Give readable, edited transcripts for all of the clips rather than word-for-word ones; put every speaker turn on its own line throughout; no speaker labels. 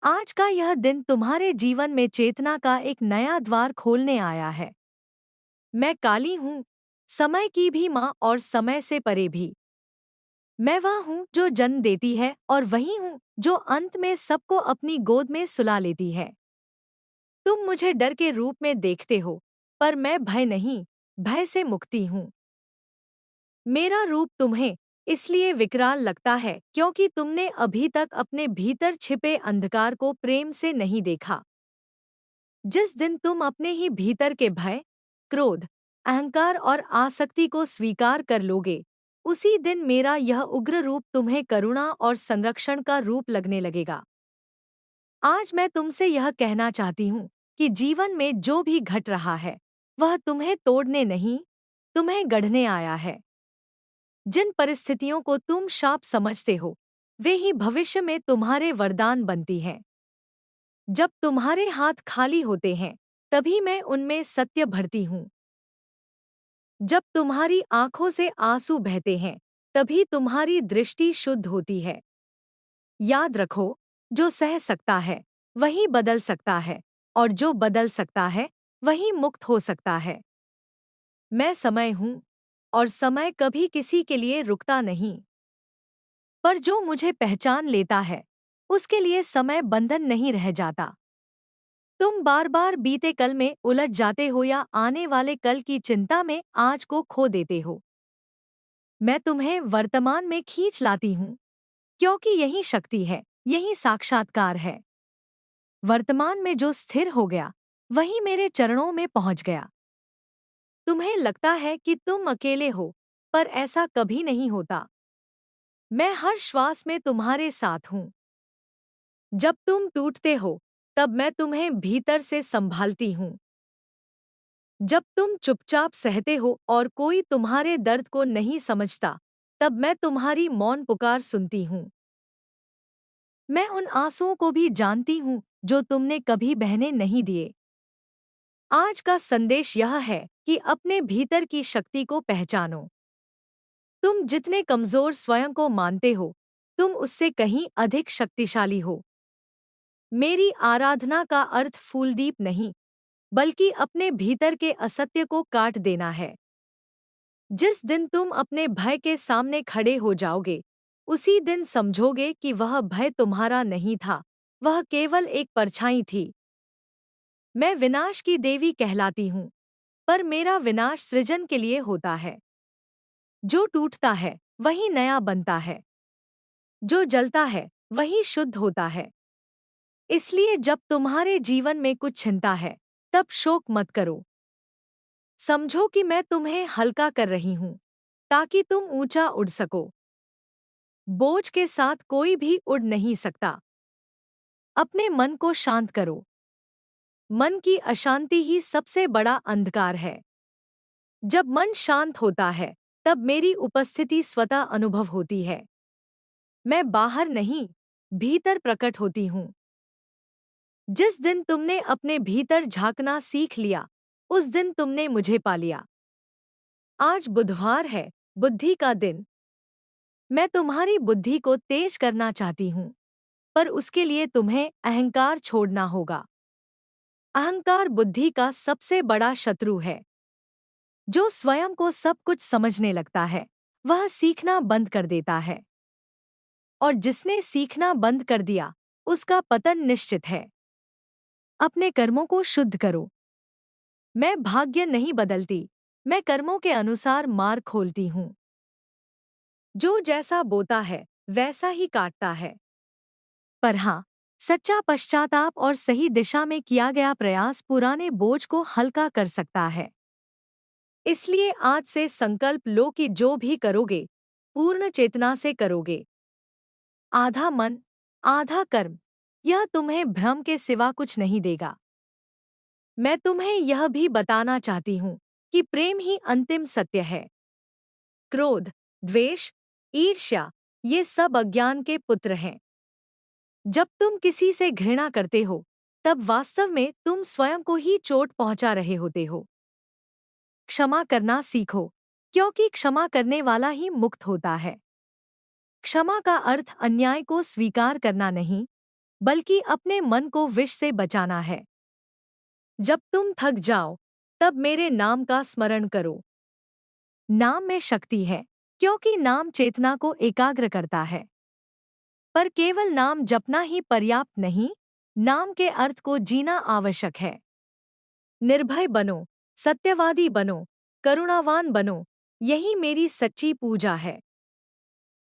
आज का यह दिन तुम्हारे जीवन में चेतना का एक नया द्वार खोलने आया है। मैं काली हूँ, समय की भी माँ और समय से परे भी। मैं वह हूँ जो जन्म देती है और वही हूँ जो अंत में सबको अपनी गोद में सुला लेती है। तुम मुझे डर के रूप में देखते हो, पर मैं भय नहीं, भय से मुक्ति हूँ। मेरा रूप तुम्हें इसलिए विकराल लगता है क्योंकि तुमने अभी तक अपने भीतर छिपे अंधकार को प्रेम से नहीं देखा। जिस दिन तुम अपने ही भीतर के भय, क्रोध, अहंकार और आसक्ति को स्वीकार कर लोगे, उसी दिन मेरा यह उग्र रूप तुम्हें करुणा और संरक्षण का रूप लगने लगेगा। आज मैं तुमसे यह कहना चाहती हूँ कि जीवन में जो भी घट रहा है, वह तुम्हें तोड़ने नहीं, तुम्हें गढ़ने आया है। जिन परिस्थितियों को तुम शाप समझते हो, वे ही भविष्य में तुम्हारे वरदान बनती हैं। जब तुम्हारे हाथ खाली होते हैं, तभी मैं उनमें सत्य भरती हूँ। जब तुम्हारी आंखों से आंसू बहते हैं, तभी तुम्हारी दृष्टि शुद्ध होती है। याद रखो, जो सह सकता है, वही बदल सकता है, और जो बदल सकता है, वही मुक्त हो सकता है। मैं समय हूँ, और समय कभी किसी के लिए रुकता नहीं। पर जो मुझे पहचान लेता है, उसके लिए समय बंधन नहीं रह जाता। तुम बार बार बीते कल में उलझ जाते हो या आने वाले कल की चिंता में आज को खो देते हो। मैं तुम्हें वर्तमान में खींच लाती हूँ, क्योंकि यही शक्ति है, यही साक्षात्कार है। वर्तमान में जो स्थिर हो गया, वही मेरे चरणों में पहुंच गया। तुम्हें लगता है कि तुम अकेले हो, पर ऐसा कभी नहीं होता। मैं हर श्वास में तुम्हारे साथ हूँ। जब तुम टूटते हो, तब मैं तुम्हें भीतर से संभालती हूँ। जब तुम चुपचाप सहते हो और कोई तुम्हारे दर्द को नहीं समझता, तब मैं तुम्हारी मौन पुकार सुनती हूँ। मैं उन आंसुओं को भी जानती हूँ जो तुमने कभी बहने नहीं दिए। आज का संदेश यह है कि अपने भीतर की शक्ति को पहचानो। तुम जितने कमजोर स्वयं को मानते हो, तुम उससे कहीं अधिक शक्तिशाली हो। मेरी आराधना का अर्थ फूलदीप नहीं, बल्कि अपने भीतर के असत्य को काट देना है। जिस दिन तुम अपने भय के सामने खड़े हो जाओगे, उसी दिन समझोगे कि वह भय तुम्हारा नहीं था, वह केवल एक परछाई थी। मैं विनाश की देवी कहलाती हूँ, पर मेरा विनाश सृजन के लिए होता है। जो टूटता है, वही नया बनता है। जो जलता है, वही शुद्ध होता है। इसलिए जब तुम्हारे जीवन में कुछ छिनता है, तब शोक मत करो। समझो कि मैं तुम्हें हल्का कर रही हूँ, ताकि तुम ऊंचा उड़ सको। बोझ के साथ कोई भी उड़ नहीं सकता। अपने मन को शांत करो। मन की अशांति ही सबसे बड़ा अंधकार है। जब मन शांत होता है, तब मेरी उपस्थिति स्वतः अनुभव होती है। मैं बाहर नहीं, भीतर प्रकट होती हूँ। जिस दिन तुमने अपने भीतर झांकना सीख लिया, उस दिन तुमने मुझे पा लिया। आज बुधवार है, बुद्धि का दिन। मैं तुम्हारी बुद्धि को तेज करना चाहती हूँ, पर उसके लिए तुम्हें अहंकार छोड़ना होगा। अहंकार बुद्धि का सबसे बड़ा शत्रु है। जो स्वयं को सब कुछ समझने लगता है, वह सीखना बंद कर देता है। और जिसने सीखना बंद कर दिया, उसका पतन निश्चित है। अपने कर्मों को शुद्ध करो। मैं भाग्य नहीं बदलती, मैं कर्मों के अनुसार मार्ग खोलती हूँ। जो जैसा बोता है, वैसा ही काटता है। पर हाँ, सच्चा पश्चाताप और सही दिशा में किया गया प्रयास पुराने बोझ को हल्का कर सकता है। इसलिए आज से संकल्प लो कि जो भी करोगे, पूर्ण चेतना से करोगे। आधा मन, आधा कर्म, यह तुम्हें भ्रम के सिवा कुछ नहीं देगा। मैं तुम्हें यह भी बताना चाहती हूँ कि प्रेम ही अंतिम सत्य है। क्रोध, द्वेष, ईर्ष्या, ये सब अज्ञान के पुत्र हैं। जब तुम किसी से घृणा करते हो, तब वास्तव में तुम स्वयं को ही चोट पहुंचा रहे होते हो। क्षमा करना सीखो, क्योंकि क्षमा करने वाला ही मुक्त होता है। क्षमा का अर्थ अन्याय को स्वीकार करना नहीं, बल्कि अपने मन को विष से बचाना है। जब तुम थक जाओ, तब मेरे नाम का स्मरण करो। नाम में शक्ति है, क्योंकि नाम चेतना को एकाग्र करता है। पर केवल नाम जपना ही पर्याप्त नहीं, नाम के अर्थ को जीना आवश्यक है। निर्भय बनो, सत्यवादी बनो, करुणावान बनो, यही मेरी सच्ची पूजा है।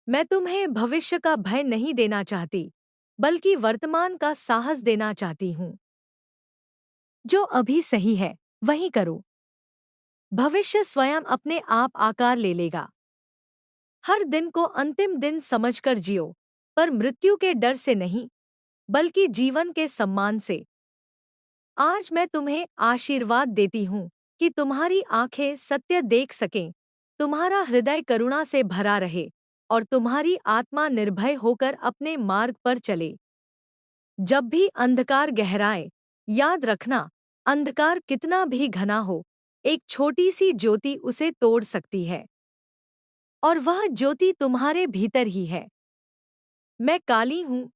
मैं तुम्हें भविष्य का भय नहीं देना चाहती, बल्कि वर्तमान का साहस देना चाहती हूँ। जो अभी सही है, वही करो। भविष्य स्वयं अपने आप आकार ले लेगा। हर दिन को अंतिम दिन समझकर जियो, पर मृत्यु के डर से नहीं, बल्कि जीवन के सम्मान से। आज मैं तुम्हें आशीर्वाद देती हूँ कि तुम्हारी आंखें सत्य देख सकें, तुम्हारा हृदय करुणा से भरा रहे और तुम्हारी आत्मा निर्भय होकर अपने मार्ग पर चले। जब भी अंधकार गहराए, याद रखना, अंधकार कितना भी घना हो, एक छोटी सी ज्योति उसे तोड़ सकती है। और वह ज्योति तुम्हारे भीतर ही है। मैं काली हूँ,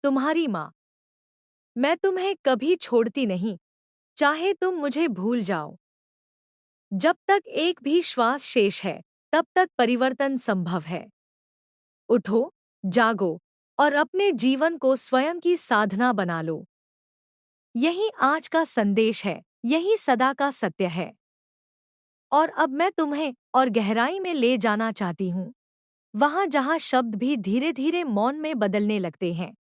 तुम्हारी माँ। मैं तुम्हें कभी छोड़ती नहीं, चाहे तुम मुझे भूल जाओ। जब तक एक भी श्वास शेष है, तब तक परिवर्तन संभव है। उठो, जागो और अपने जीवन को स्वयं की साधना बना लो। यही आज का संदेश है, यही सदा का सत्य है। और अब मैं तुम्हें और गहराई में ले जाना चाहती हूँ, वहां जहां शब्द भी धीरे धीरे मौन में बदलने लगते हैं।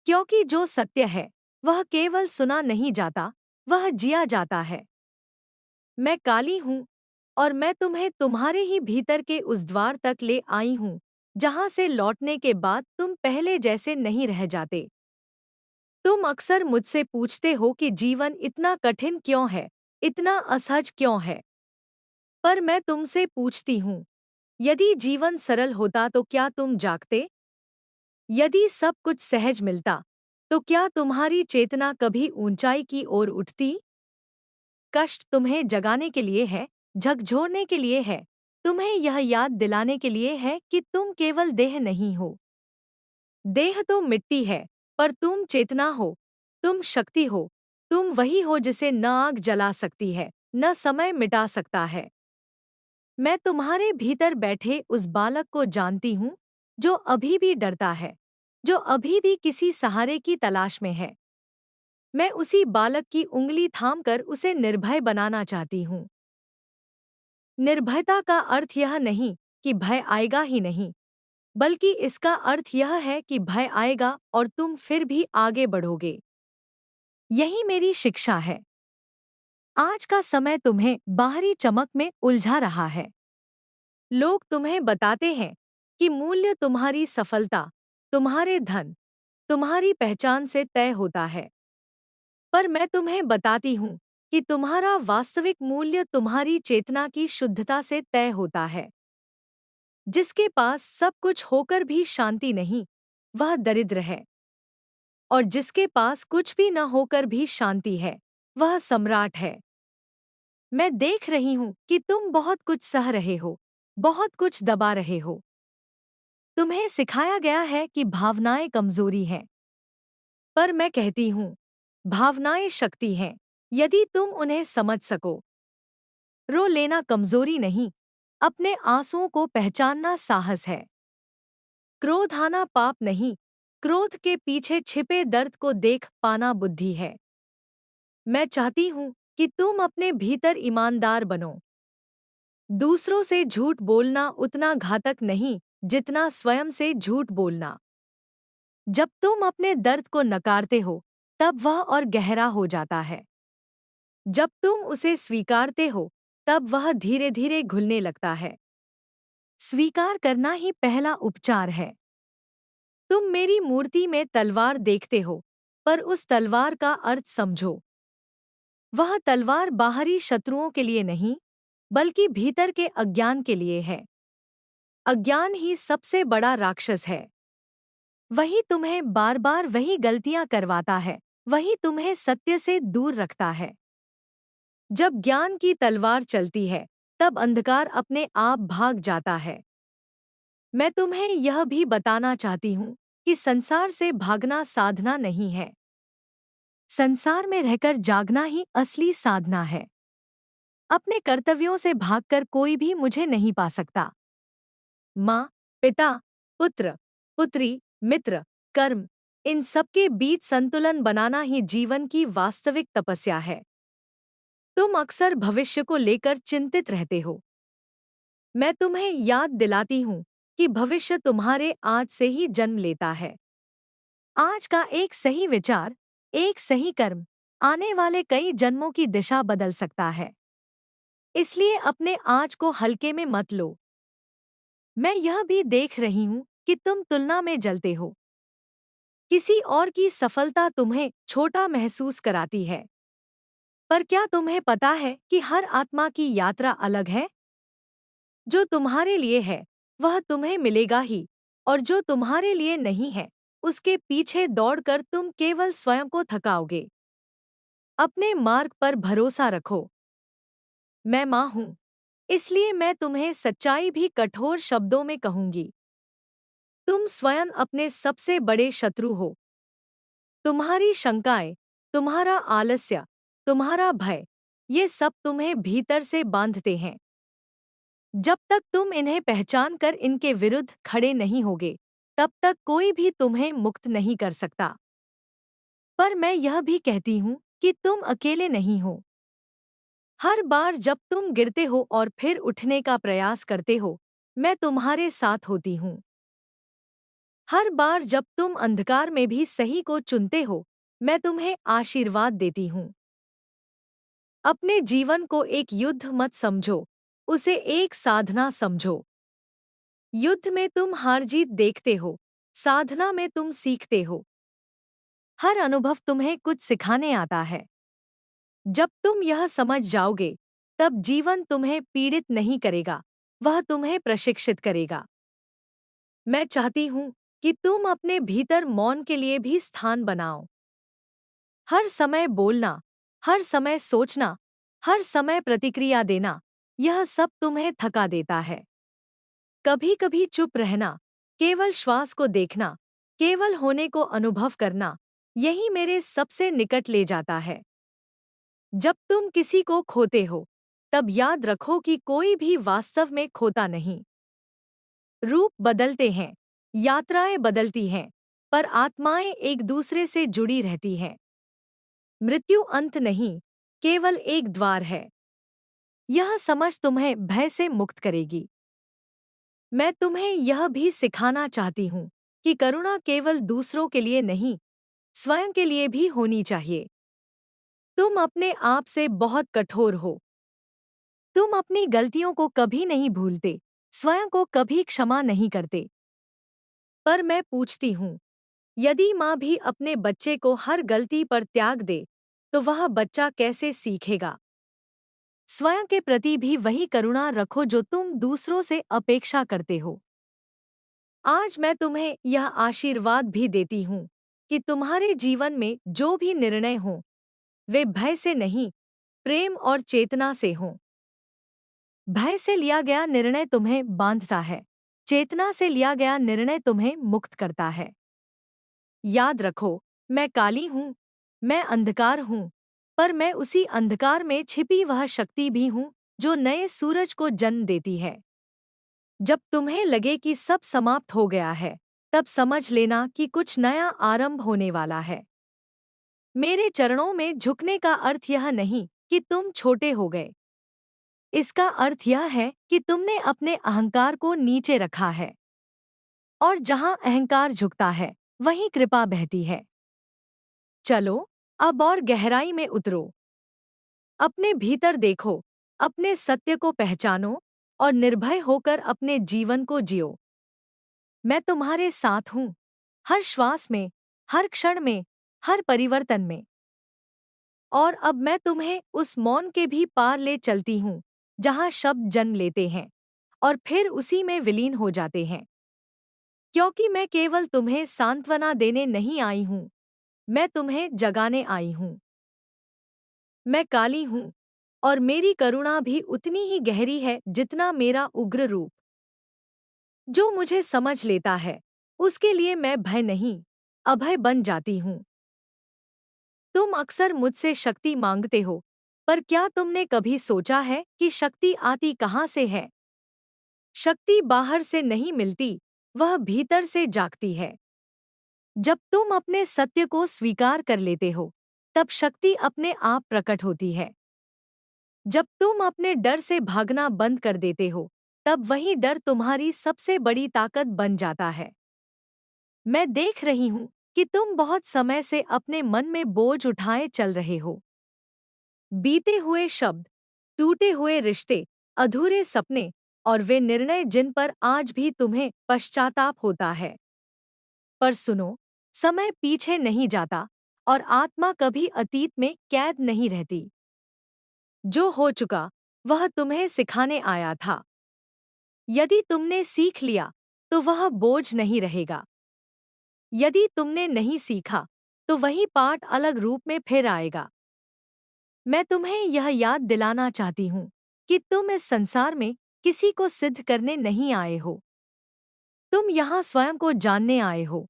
क्योंकि जो सत्य है, वह केवल सुना नहीं जाता, वह जिया जाता है। मैं काली हूँ और मैं तुम्हें तुम्हारे ही भीतर के उस द्वार तक ले आई हूँ, जहां से लौटने के बाद तुम पहले जैसे नहीं रह जाते। तुम अक्सर मुझसे पूछते हो कि जीवन इतना कठिन क्यों है, इतना असहज क्यों है। पर मैं तुमसे पूछती हूँ, यदि जीवन सरल होता तो क्या तुम जागते? यदि सब कुछ सहज मिलता, तो क्या तुम्हारी चेतना कभी ऊंचाई की ओर उठती? कष्ट तुम्हें जगाने के लिए है, झकझोरने के लिए है, तुम्हें यह याद दिलाने के लिए है कि तुम केवल देह नहीं हो। देह तो मिट्टी है, पर तुम चेतना हो, तुम शक्ति हो, तुम वही हो जिसे न आग जला सकती है, न समय मिटा सकता है। मैं तुम्हारे भीतर बैठे उस बालक को जानती हूँ, जो अभी भी डरता है, जो अभी भी किसी सहारे की तलाश में है। मैं उसी बालक की उंगली थामकर उसे निर्भय बनाना चाहती हूँ। निर्भयता का अर्थ यह नहीं कि भय आएगा ही नहीं, बल्कि इसका अर्थ यह है कि भय आएगा और तुम फिर भी आगे बढ़ोगे। यही मेरी शिक्षा है। आज का समय तुम्हें बाहरी चमक में उलझा रहा है। लोग तुम्हें बताते हैं कि मूल्य तुम्हारी सफलता, तुम्हारे धन, तुम्हारी पहचान से तय होता है। पर मैं तुम्हें बताती हूँ कि तुम्हारा वास्तविक मूल्य तुम्हारी चेतना की शुद्धता से तय होता है। जिसके पास सब कुछ होकर भी शांति नहीं, वह दरिद्र है। और जिसके पास कुछ भी न होकर भी शांति है, वह सम्राट है। मैं देख रही हूँ कि तुम बहुत कुछ सह रहे हो, बहुत कुछ दबा रहे हो। तुम्हें सिखाया गया है कि भावनाएं कमजोरी हैं। पर मैं कहती हूँ, भावनाएं शक्ति हैं, यदि तुम उन्हें समझ सको। रो लेना कमजोरी नहीं, अपने आंसुओं को पहचानना साहस है। क्रोध आना पाप नहीं, क्रोध के पीछे छिपे दर्द को देख पाना बुद्धि है। मैं चाहती हूँ कि तुम अपने भीतर ईमानदार बनो। दूसरों से झूठ बोलना उतना घातक नहीं, जितना स्वयं से झूठ बोलना। जब तुम अपने दर्द को नकारते हो, तब वह और गहरा हो जाता है। जब तुम उसे स्वीकारते हो, तब वह धीरे धीरे घुलने लगता है। स्वीकार करना ही पहला उपचार है। तुम मेरी मूर्ति में तलवार देखते हो, पर उस तलवार का अर्थ समझो। वह तलवार बाहरी शत्रुओं के लिए नहीं, बल्कि भीतर के अज्ञान के लिए है। अज्ञान ही सबसे बड़ा राक्षस है। वही तुम्हें बार बार वही गलतियां करवाता है, वही तुम्हें सत्य से दूर रखता है। जब ज्ञान की तलवार चलती है, तब अंधकार अपने आप भाग जाता है। मैं तुम्हें यह भी बताना चाहती हूँ कि संसार से भागना साधना नहीं है। संसार में रहकर जागना ही असली साधना है। अपने कर्तव्यों से भागकर कोई भी मुझे नहीं पा सकता। माँ, पिता, पुत्र, पुत्री, मित्र, कर्म, इन सबके बीच संतुलन बनाना ही जीवन की वास्तविक तपस्या है। तुम अक्सर भविष्य को लेकर चिंतित रहते हो। मैं तुम्हें याद दिलाती हूँ कि भविष्य तुम्हारे आज से ही जन्म लेता है। आज का एक सही विचार, एक सही कर्म, आने वाले कई जन्मों की दिशा बदल सकता है। इसलिए अपने आज को हल्के में मत लो। मैं यह भी देख रही हूँ कि तुम तुलना में जलते हो। किसी और की सफलता तुम्हें छोटा महसूस कराती है। पर क्या तुम्हें पता है कि हर आत्मा की यात्रा अलग है? जो तुम्हारे लिए है, वह तुम्हें मिलेगा ही, और जो तुम्हारे लिए नहीं है, उसके पीछे दौड़कर तुम केवल स्वयं को थकाओगे। अपने मार्ग पर भरोसा रखो। मैं माँ हूँ, इसलिए मैं तुम्हें सच्चाई भी कठोर शब्दों में कहूंगी। तुम स्वयं अपने सबसे बड़े शत्रु हो। तुम्हारी शंकाएं, तुम्हारा आलस्य, तुम्हारा भय, ये सब तुम्हें भीतर से बांधते हैं। जब तक तुम इन्हें पहचान कर इनके विरुद्ध खड़े नहीं होगे, तब तक कोई भी तुम्हें मुक्त नहीं कर सकता। पर मैं यह भी कहती हूँ कि तुम अकेले नहीं हो। हर बार जब तुम गिरते हो और फिर उठने का प्रयास करते हो, मैं तुम्हारे साथ होती हूँ। हर बार जब तुम अंधकार में भी सही को चुनते हो, मैं तुम्हें आशीर्वाद देती हूँ। अपने जीवन को एक युद्ध मत समझो, उसे एक साधना समझो। युद्ध में तुम हार जीत देखते हो, साधना में तुम सीखते हो। हर अनुभव तुम्हें कुछ सिखाने आता है। जब तुम यह समझ जाओगे, तब जीवन तुम्हें पीड़ित नहीं करेगा, वह तुम्हें प्रशिक्षित करेगा। मैं चाहती हूँ कि तुम अपने भीतर मौन के लिए भी स्थान बनाओ। हर समय बोलना, हर समय सोचना, हर समय प्रतिक्रिया देना, यह सब तुम्हें थका देता है। कभी कभी चुप रहना, केवल श्वास को देखना, केवल होने को अनुभव करना, यही मेरे सबसे निकट ले जाता है। जब तुम किसी को खोते हो, तब याद रखो कि कोई भी वास्तव में खोता नहीं। रूप बदलते हैं, यात्राएं बदलती हैं, पर आत्माएं एक दूसरे से जुड़ी रहती हैं। मृत्यु अंत नहीं, केवल एक द्वार है। यह समझ तुम्हें भय से मुक्त करेगी। मैं तुम्हें यह भी सिखाना चाहती हूँ कि करुणा केवल दूसरों के लिए नहीं, स्वयं के लिए भी होनी चाहिए। तुम अपने आप से बहुत कठोर हो। तुम अपनी गलतियों को कभी नहीं भूलते, स्वयं को कभी क्षमा नहीं करते। पर मैं पूछती हूँ, यदि माँ भी अपने बच्चे को हर गलती पर त्याग दे, तो वह बच्चा कैसे सीखेगा? स्वयं के प्रति भी वही करुणा रखो जो तुम दूसरों से अपेक्षा करते हो। आज मैं तुम्हें यह आशीर्वाद भी देती हूँ कि तुम्हारे जीवन में जो भी निर्णय हों, वे भय से नहीं, प्रेम और चेतना से हों। भय से लिया गया निर्णय तुम्हें बांधता है, चेतना से लिया गया निर्णय तुम्हें मुक्त करता है। याद रखो, मैं काली हूँ, मैं अंधकार हूँ, पर मैं उसी अंधकार में छिपी वह शक्ति भी हूँ जो नए सूरज को जन्म देती है। जब तुम्हें लगे कि सब समाप्त हो गया है, तब समझ लेना कि कुछ नया आरंभ होने वाला है। मेरे चरणों में झुकने का अर्थ यह नहीं कि तुम छोटे हो गए। इसका अर्थ यह है कि तुमने अपने अहंकार को नीचे रखा है। और जहाँ अहंकार झुकता है, वहीं कृपा बहती है। चलो, अब और गहराई में उतरो। अपने भीतर देखो, अपने सत्य को पहचानो और निर्भय होकर अपने जीवन को जियो। मैं तुम्हारे साथ हूँ, हर श्वास में, हर क्षण में, हर परिवर्तन में। और अब मैं तुम्हें उस मौन के भी पार ले चलती हूँ, जहाँ शब्द जन्म लेते हैं और फिर उसी में विलीन हो जाते हैं। क्योंकि मैं केवल तुम्हें सांत्वना देने नहीं आई हूँ, मैं तुम्हें जगाने आई हूँ। मैं काली हूँ, और मेरी करुणा भी उतनी ही गहरी है जितना मेरा उग्र रूप। जो मुझे समझ लेता है, उसके लिए मैं भय नहीं, अभय बन जाती हूँ। तुम अक्सर मुझसे शक्ति मांगते हो, पर क्या तुमने कभी सोचा है कि शक्ति आती कहाँ से है? शक्ति बाहर से नहीं मिलती, वह भीतर से जागती है। जब तुम अपने सत्य को स्वीकार कर लेते हो, तब शक्ति अपने आप प्रकट होती है। जब तुम अपने डर से भागना बंद कर देते हो, तब वही डर तुम्हारी सबसे बड़ी ताकत बन जाता है। मैं देख रही हूँ कि तुम बहुत समय से अपने मन में बोझ उठाए चल रहे हो। बीते हुए शब्द, टूटे हुए रिश्ते, अधूरे सपने और वे निर्णय जिन पर आज भी तुम्हें पश्चाताप होता है। पर सुनो, समय पीछे नहीं जाता और आत्मा कभी अतीत में कैद नहीं रहती। जो हो चुका, वह तुम्हें सिखाने आया था। यदि तुमने सीख लिया, तो वह बोझ नहीं रहेगा। यदि तुमने नहीं सीखा, तो वही पाठ अलग रूप में फिर आएगा। मैं तुम्हें यह याद दिलाना चाहती हूँ कि तुम इस संसार में किसी को सिद्ध करने नहीं आए हो। तुम यहाँ स्वयं को जानने आए हो।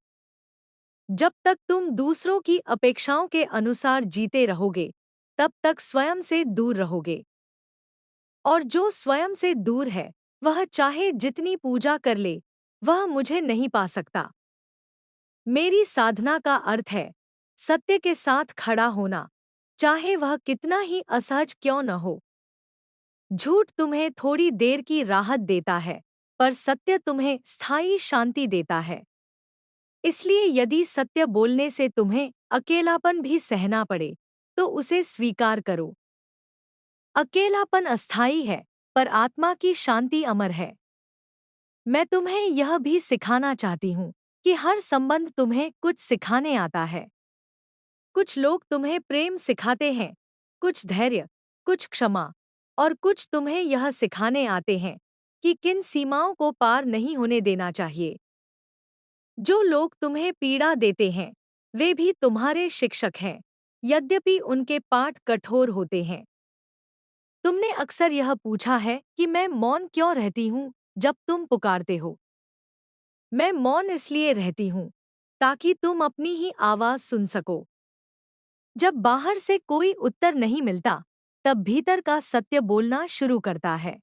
जब तक तुम दूसरों की अपेक्षाओं के अनुसार जीते रहोगे, तब तक स्वयं से दूर रहोगे। और जो स्वयं से दूर है, वह चाहे जितनी पूजा कर ले, वह मुझे नहीं पा सकता। मेरी साधना का अर्थ है सत्य के साथ खड़ा होना, चाहे वह कितना ही असहज क्यों न हो। झूठ तुम्हें थोड़ी देर की राहत देता है, पर सत्य तुम्हें स्थायी शांति देता है। इसलिए यदि सत्य बोलने से तुम्हें अकेलापन भी सहना पड़े, तो उसे स्वीकार करो। अकेलापन अस्थायी है, पर आत्मा की शांति अमर है। मैं तुम्हें यह भी सिखाना चाहती हूँ कि हर संबंध तुम्हें कुछ सिखाने आता है। कुछ लोग तुम्हें प्रेम सिखाते हैं, कुछ धैर्य, कुछ क्षमा, और कुछ तुम्हें यह सिखाने आते हैं कि किन सीमाओं को पार नहीं होने देना चाहिए। जो लोग तुम्हें पीड़ा देते हैं, वे भी तुम्हारे शिक्षक हैं, यद्यपि उनके पाठ कठोर होते हैं। तुमने अक्सर यह पूछा है कि मैं मौन क्यों रहती हूँ जब तुम पुकारते हो। मैं मौन इसलिए रहती हूँ ताकि तुम अपनी ही आवाज सुन सको। जब बाहर से कोई उत्तर नहीं मिलता, तब भीतर का सत्य बोलना शुरू करता है।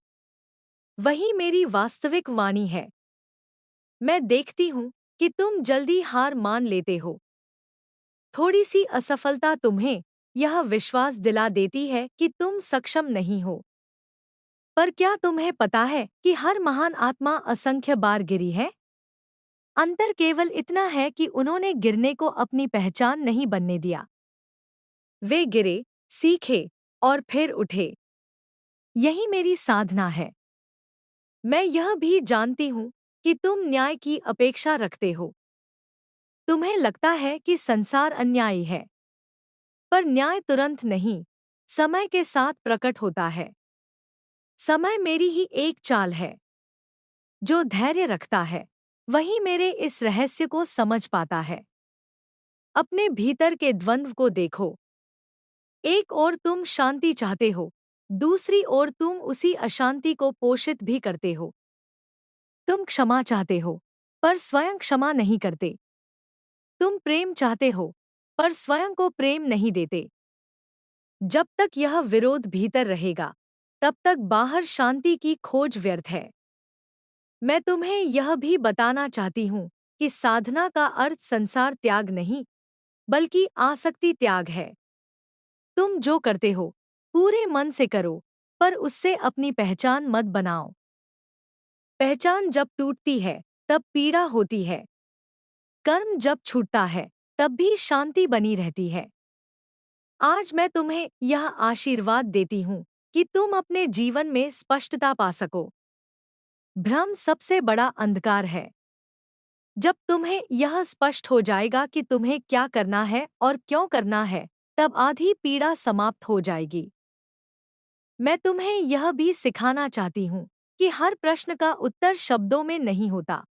वही मेरी वास्तविक वाणी है। मैं देखती हूँ कि तुम जल्दी हार मान लेते हो। थोड़ी सी असफलता तुम्हें यह विश्वास दिला देती है कि तुम सक्षम नहीं हो। पर क्या तुम्हें पता है कि हर महान आत्मा असंख्य बार गिरी है? अंतर केवल इतना है कि उन्होंने गिरने को अपनी पहचान नहीं बनने दिया। वे गिरे, सीखे और फिर उठे। यही मेरी साधना है। मैं यह भी जानती हूँ कि तुम न्याय की अपेक्षा रखते हो। तुम्हें लगता है कि संसार अन्यायी है, पर न्याय तुरंत नहीं, समय के साथ प्रकट होता है। समय मेरी ही एक चाल है। जो धैर्य रखता है, वही मेरे इस रहस्य को समझ पाता है। अपने भीतर के द्वंद्व को देखो। एक ओर तुम शांति चाहते हो, दूसरी ओर तुम उसी अशांति को पोषित भी करते हो। तुम क्षमा चाहते हो, पर स्वयं क्षमा नहीं करते। तुम प्रेम चाहते हो, पर स्वयं को प्रेम नहीं देते। जब तक यह विरोध भीतर रहेगा, तब तक बाहर शांति की खोज व्यर्थ है। मैं तुम्हें यह भी बताना चाहती हूँ कि साधना का अर्थ संसार त्याग नहीं, बल्कि आसक्ति त्याग है। तुम जो करते हो, पूरे मन से करो, पर उससे अपनी पहचान मत बनाओ। पहचान जब टूटती है, तब पीड़ा होती है। कर्म जब छूटता है, तब भी शांति बनी रहती है। आज मैं तुम्हें यह आशीर्वाद देती हूँ कि तुम अपने जीवन में स्पष्टता पा सको। भ्रम सबसे बड़ा अंधकार है। जब तुम्हें यह स्पष्ट हो जाएगा कि तुम्हें क्या करना है और क्यों करना है, तब आधी पीड़ा समाप्त हो जाएगी। मैं तुम्हें यह भी सिखाना चाहती हूँ कि हर प्रश्न का उत्तर शब्दों में नहीं होता।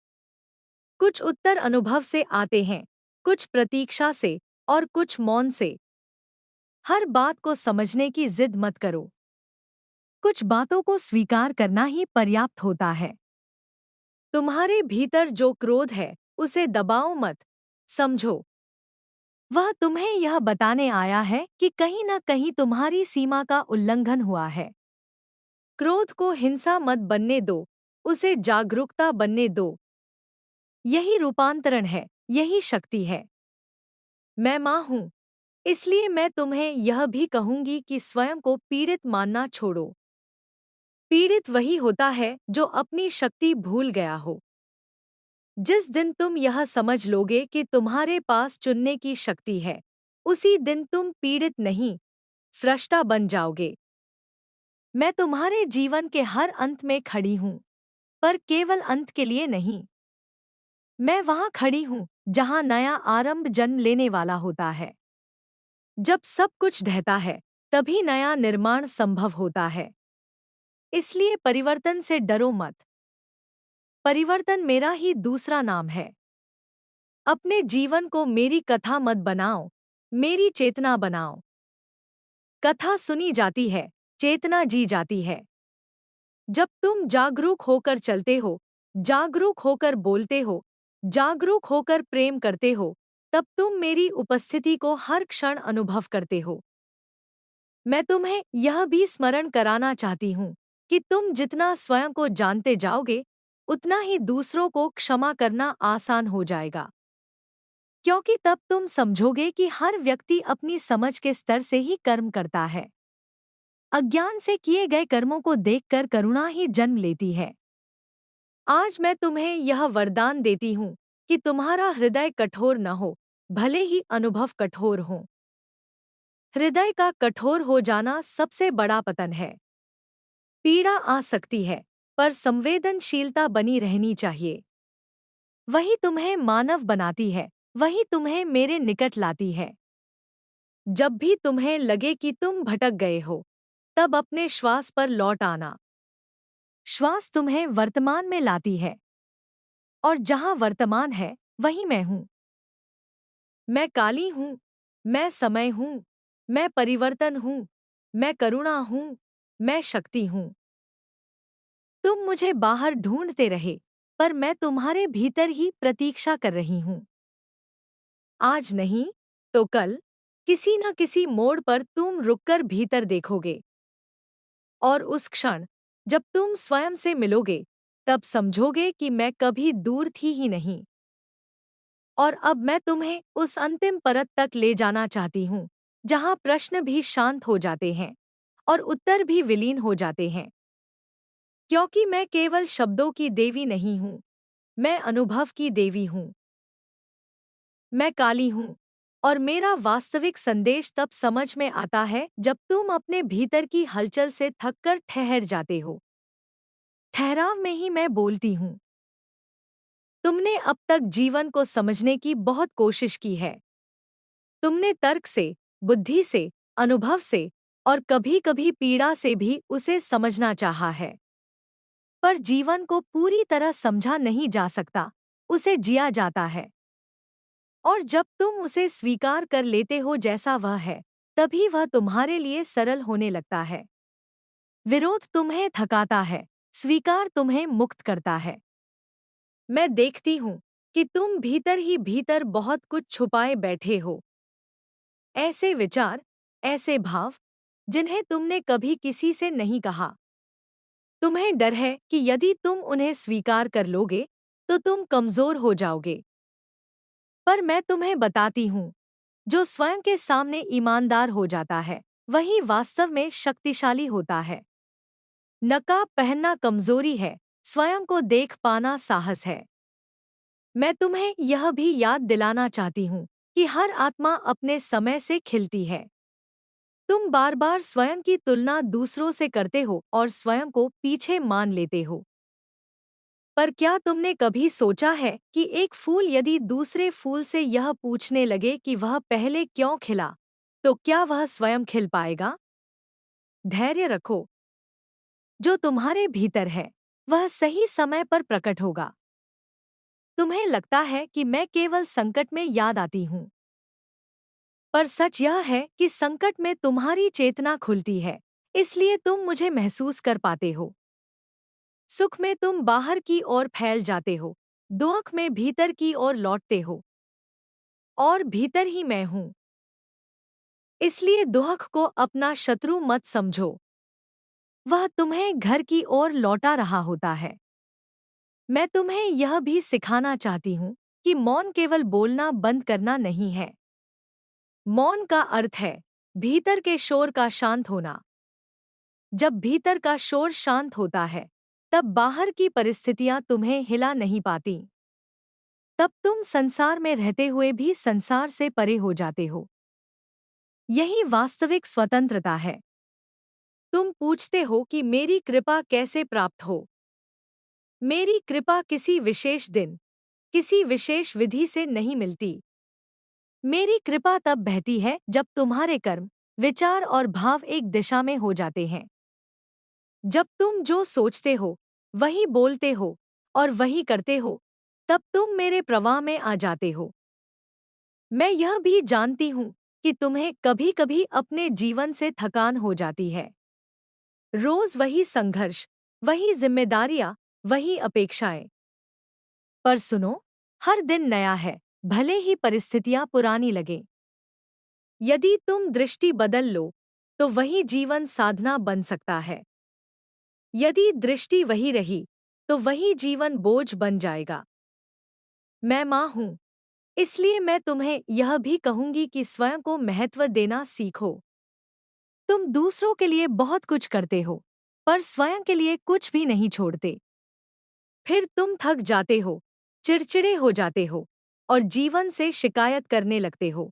कुछ उत्तर अनुभव से आते हैं, कुछ प्रतीक्षा से और कुछ मौन से। हर बात को समझने की जिद मत करो। कुछ बातों को स्वीकार करना ही पर्याप्त होता है। तुम्हारे भीतर जो क्रोध है, उसे दबाओ मत। समझो, वह तुम्हें यह बताने आया है कि कहीं न कहीं तुम्हारी सीमा का उल्लंघन हुआ है। क्रोध को हिंसा मत बनने दो, उसे जागरूकता बनने दो। यही रूपांतरण है, यही शक्ति है। मैं माँ हूँ, इसलिए मैं तुम्हें यह भी कहूंगी कि स्वयं को पीड़ित मानना छोड़ो। पीड़ित वही होता है जो अपनी शक्ति भूल गया हो। जिस दिन तुम यह समझ लोगे कि तुम्हारे पास चुनने की शक्ति है, उसी दिन तुम पीड़ित नहीं, स्रष्टा बन जाओगे। मैं तुम्हारे जीवन के हर अंत में खड़ी हूँ, पर केवल अंत के लिए नहीं। मैं वहाँ खड़ी हूँ जहाँ नया आरंभ जन्म लेने वाला होता है। जब सब कुछ ढहता है, तभी नया निर्माण संभव होता है। इसलिए परिवर्तन से डरो मत। परिवर्तन मेरा ही दूसरा नाम है। अपने जीवन को मेरी कथा मत बनाओ, मेरी चेतना बनाओ। कथा सुनी जाती है, चेतना जी जाती है। जब तुम जागरूक होकर चलते हो, जागरूक होकर बोलते हो, जागरूक होकर प्रेम करते हो, तब तुम मेरी उपस्थिति को हर क्षण अनुभव करते हो। मैं तुम्हें यह भी स्मरण कराना चाहती हूँ कि तुम जितना स्वयं को जानते जाओगे, उतना ही दूसरों को क्षमा करना आसान हो जाएगा। क्योंकि तब तुम समझोगे कि हर व्यक्ति अपनी समझ के स्तर से ही कर्म करता है। अज्ञान से किए गए कर्मों को देखकर करुणा ही जन्म लेती है। आज मैं तुम्हें यह वरदान देती हूँ कि तुम्हारा हृदय कठोर न हो, भले ही अनुभव कठोर हो। हृदय का कठोर हो जाना सबसे बड़ा पतन है। पीड़ा आ सकती है, पर संवेदनशीलता बनी रहनी चाहिए। वही तुम्हें मानव बनाती है, वही तुम्हें मेरे निकट लाती है। जब भी तुम्हें लगे कि तुम भटक गए हो, तब अपने श्वास पर लौट आना। श्वास तुम्हें वर्तमान में लाती है, और जहाँ वर्तमान है, वही मैं हूँ। मैं काली हूँ, मैं समय हूँ, मैं परिवर्तन हूँ, मैं करुणा हूँ, मैं शक्ति हूँ। तुम मुझे बाहर ढूंढते रहे, पर मैं तुम्हारे भीतर ही प्रतीक्षा कर रही हूँ। आज नहीं, तो कल, किसी न किसी मोड़ पर तुम रुककर भीतर देखोगे। और उस क्षण, जब तुम स्वयं से मिलोगे, तब समझोगे कि मैं कभी दूर थी ही नहीं। और अब मैं तुम्हें उस अंतिम परत तक ले जाना चाहती हूँ, जहाँ प्रश्न भी शांत हो जाते हैं और उत्तर भी विलीन हो जाते हैं। क्योंकि मैं केवल शब्दों की देवी नहीं हूँ, मैं अनुभव की देवी हूँ। मैं काली हूँ, और मेरा वास्तविक संदेश तब समझ में आता है जब तुम अपने भीतर की हलचल से थककर ठहर जाते हो। ठहराव में ही मैं बोलती हूँ। तुमने अब तक जीवन को समझने की बहुत कोशिश की है। तुमने तर्क से, बुद्धि से, अनुभव से और कभी-कभी पीड़ा से भी उसे समझना चाहा है। पर जीवन को पूरी तरह समझा नहीं जा सकता, उसे जिया जाता है। और जब तुम उसे स्वीकार कर लेते हो जैसा वह है, तभी वह तुम्हारे लिए सरल होने लगता है। विरोध तुम्हें थकाता है, स्वीकार तुम्हें मुक्त करता है। मैं देखती हूँ कि तुम भीतर ही भीतर बहुत कुछ छुपाए बैठे हो। ऐसे विचार, ऐसे भाव, जिन्हें तुमने कभी किसी से नहीं कहा। तुम्हें डर है कि यदि तुम उन्हें स्वीकार कर लोगे, तो तुम कमजोर हो जाओगे। पर मैं तुम्हें बताती हूँ, जो स्वयं के सामने ईमानदार हो जाता है, वही वास्तव में शक्तिशाली होता है। नकाब पहनना कमजोरी है, स्वयं को देख पाना साहस है। मैं तुम्हें यह भी याद दिलाना चाहती हूँ कि हर आत्मा अपने समय से खिलती है। तुम बार बार स्वयं की तुलना दूसरों से करते हो और स्वयं को पीछे मान लेते हो। पर क्या तुमने कभी सोचा है कि एक फूल यदि दूसरे फूल से यह पूछने लगे कि वह पहले क्यों खिला, तो क्या वह स्वयं खिल पाएगा? धैर्य रखो। जो तुम्हारे भीतर है, वह सही समय पर प्रकट होगा। तुम्हें लगता है कि मैं केवल संकट में याद आती हूँ, पर सच यह है कि संकट में तुम्हारी चेतना खुलती है, इसलिए तुम मुझे महसूस कर पाते हो। सुख में तुम बाहर की ओर फैल जाते हो, दुख में भीतर की ओर लौटते हो और भीतर ही मैं हूं। इसलिए दुख को अपना शत्रु मत समझो, वह तुम्हें घर की ओर लौटा रहा होता है। मैं तुम्हें यह भी सिखाना चाहती हूँ कि मौन केवल बोलना बंद करना नहीं है। मौन का अर्थ है भीतर के शोर का शांत होना। जब भीतर का शोर शांत होता है, तब बाहर की परिस्थितियां तुम्हें हिला नहीं पाती। तब तुम संसार में रहते हुए भी संसार से परे हो जाते हो। यही वास्तविक स्वतंत्रता है। तुम पूछते हो कि मेरी कृपा कैसे प्राप्त हो। मेरी कृपा किसी विशेष दिन, किसी विशेष विधि से नहीं मिलती। मेरी कृपा तब बहती है जब तुम्हारे कर्म, विचार और भाव एक दिशा में हो जाते हैं। जब तुम जो सोचते हो, वही बोलते हो और वही करते हो, तब तुम मेरे प्रवाह में आ जाते हो। मैं यह भी जानती हूँ कि तुम्हें कभी-कभी अपने जीवन से थकान हो जाती है। रोज वही संघर्ष, वही जिम्मेदारियां, वही अपेक्षाएं। पर सुनो, हर दिन नया है, भले ही परिस्थितियां पुरानी लगें। यदि तुम दृष्टि बदल लो, तो वही जीवन साधना बन सकता है। यदि दृष्टि वही रही, तो वही जीवन बोझ बन जाएगा। मैं माँ हूँ, इसलिए मैं तुम्हें यह भी कहूंगी कि स्वयं को महत्व देना सीखो। तुम दूसरों के लिए बहुत कुछ करते हो, पर स्वयं के लिए कुछ भी नहीं छोड़ते। फिर तुम थक जाते हो, चिड़चिड़े हो जाते हो और जीवन से शिकायत करने लगते हो।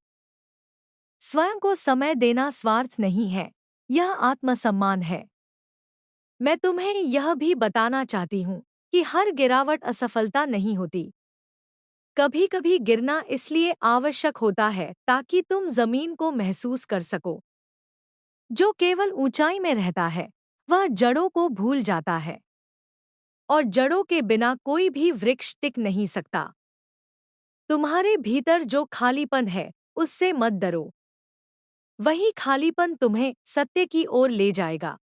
स्वयं को समय देना स्वार्थ नहीं है, यह आत्मसम्मान है। मैं तुम्हें यह भी बताना चाहती हूँ कि हर गिरावट असफलता नहीं होती। कभी-कभी गिरना इसलिए आवश्यक होता है ताकि तुम जमीन को महसूस कर सको। जो केवल ऊंचाई में रहता है, वह जड़ों को भूल जाता है। और जड़ों के बिना कोई भी वृक्ष टिक नहीं सकता। तुम्हारे भीतर जो खालीपन है, उससे मत डरो। वही खालीपन तुम्हें सत्य की ओर ले जाएगा।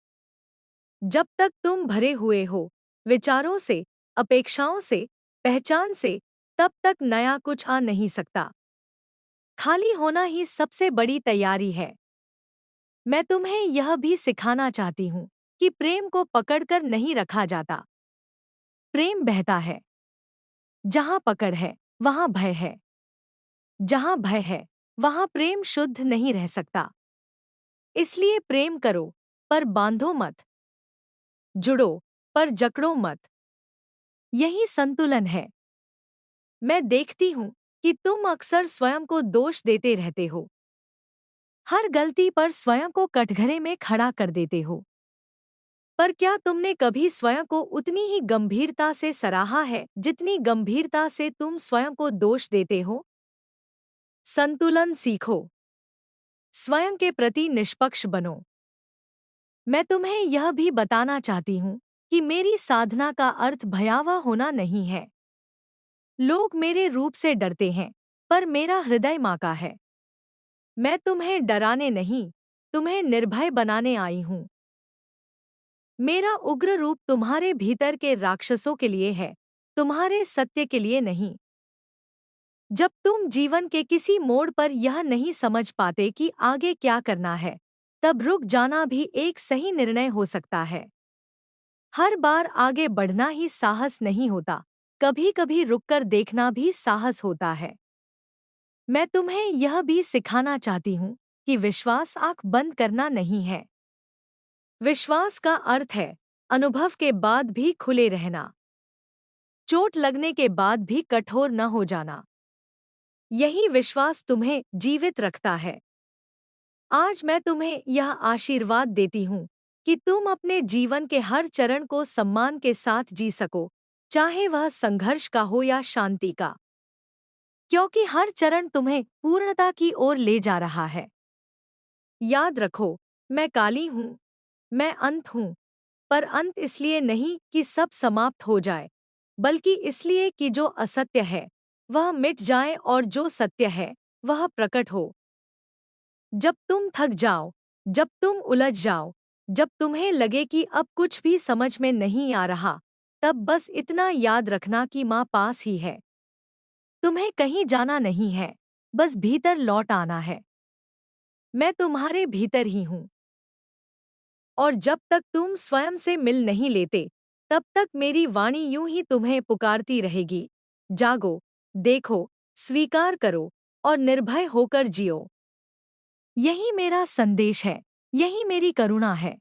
जब तक तुम भरे हुए हो, विचारों से, अपेक्षाओं से, पहचान से, तब तक नया कुछ आ नहीं सकता। खाली होना ही सबसे बड़ी तैयारी है। मैं तुम्हें यह भी सिखाना चाहती हूँ कि प्रेम को पकड़कर नहीं रखा जाता। प्रेम बहता है। जहाँ पकड़ है, वहाँ भय है। जहाँ भय है, वहाँ प्रेम शुद्ध नहीं रह सकता। इसलिए प्रेम करो, पर बांधो मत। जुड़ो, पर जकड़ो मत। यही संतुलन है। मैं देखती हूँ कि तुम अक्सर स्वयं को दोष देते रहते हो। हर गलती पर स्वयं को कटघरे में खड़ा कर देते हो। पर क्या तुमने कभी स्वयं को उतनी ही गंभीरता से सराहा है जितनी गंभीरता से तुम स्वयं को दोष देते हो? संतुलन सीखो। स्वयं के प्रति निष्पक्ष बनो। मैं तुम्हें यह भी बताना चाहती हूँ कि मेरी साधना का अर्थ भयावह होना नहीं है। लोग मेरे रूप से डरते हैं, पर मेरा हृदय माँ का है। मैं तुम्हें डराने नहीं, तुम्हें निर्भय बनाने आई हूँ। मेरा उग्र रूप तुम्हारे भीतर के राक्षसों के लिए है, तुम्हारे सत्य के लिए नहीं। जब तुम जीवन के किसी मोड़ पर यह नहीं समझ पाते कि आगे क्या करना है, तब रुक जाना भी एक सही निर्णय हो सकता है। हर बार आगे बढ़ना ही साहस नहीं होता, कभी-कभी रुककर देखना भी साहस होता है। मैं तुम्हें यह भी सिखाना चाहती हूँ कि विश्वास आंख बंद करना नहीं है। विश्वास का अर्थ है अनुभव के बाद भी खुले रहना, चोट लगने के बाद भी कठोर न हो जाना। यही विश्वास तुम्हें जीवित रखता है। आज मैं तुम्हें यह आशीर्वाद देती हूँ कि तुम अपने जीवन के हर चरण को सम्मान के साथ जी सको, चाहे वह संघर्ष का हो या शांति का। क्योंकि हर चरण तुम्हें पूर्णता की ओर ले जा रहा है। याद रखो, मैं काली हूँ, मैं अंत हूँ, पर अंत इसलिए नहीं कि सब समाप्त हो जाए, बल्कि इसलिए कि जो असत्य है, वह मिट जाए और जो सत्य है, वह प्रकट हो। जब तुम थक जाओ, जब तुम उलझ जाओ, जब तुम्हें लगे कि अब कुछ भी समझ में नहीं आ रहा, तब बस इतना याद रखना कि माँ पास ही है। तुम्हें कहीं जाना नहीं है, बस भीतर लौट आना है। मैं तुम्हारे भीतर ही हूँ। और जब तक तुम स्वयं से मिल नहीं लेते, तब तक मेरी वाणी यूं ही तुम्हें पुकारती रहेगी। जागो, देखो, स्वीकार करो और निर्भय होकर जियो। यही मेरा संदेश है, यही मेरी करुणा है।